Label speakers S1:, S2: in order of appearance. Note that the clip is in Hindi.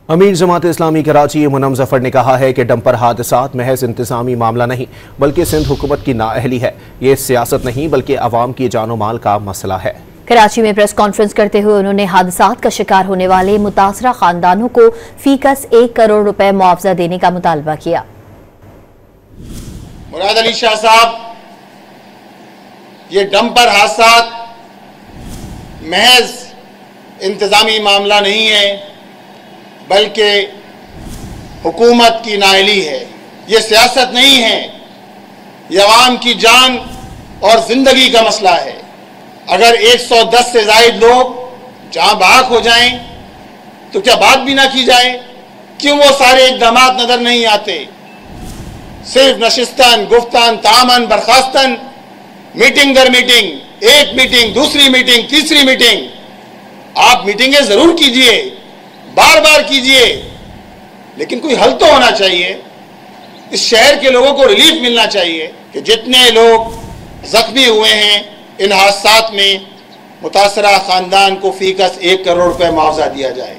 S1: अमीर जमात इस्लामी कराची मुनम जफर ने कहा है कि डंपर हादसात महज इंतजामी मामला नहीं बल्कि सिंध हुकूमत की नाअहली है। ये सियासत नहीं बल्कि अवाम की जानो माल का मसला है।
S2: कराची में प्रेस कॉन्फ्रेंस करते हुए उन्होंने हादसात का शिकार होने वाले मुतासरा खानदानों को फीकस 1 करोड़ रुपए मुआवजा देने का मुतालबा किया।
S3: मुराद अली शाह साहब, ये डंपर हादसात महज इंतजामी मामला नहीं है बल्कि हुकूमत की नाअहली है। ये सियासत नहीं है, ये अवाम की जान और जिंदगी का मसला है। अगर 110 से ज़ायद लोग जहां बहाक हो जाएं तो क्या बात भी ना की जाए? क्यों वो सारे इक़दाम नजर नहीं आते? सिर्फ नशिस्तन, गुफ्तन, तामन, बर्खास्तन, मीटिंग दर मीटिंग, एक मीटिंग, दूसरी मीटिंग, तीसरी मीटिंग। आप मीटिंगें जरूर कीजिए, बार बार कीजिए, लेकिन कोई हल तो होना चाहिए। इस शहर के लोगों को रिलीफ मिलना चाहिए कि जितने लोग जख्मी हुए हैं इन हादसात में, मुतासरा खानदान को फीकस 1 करोड़ रुपए मुआवजा दिया जाए।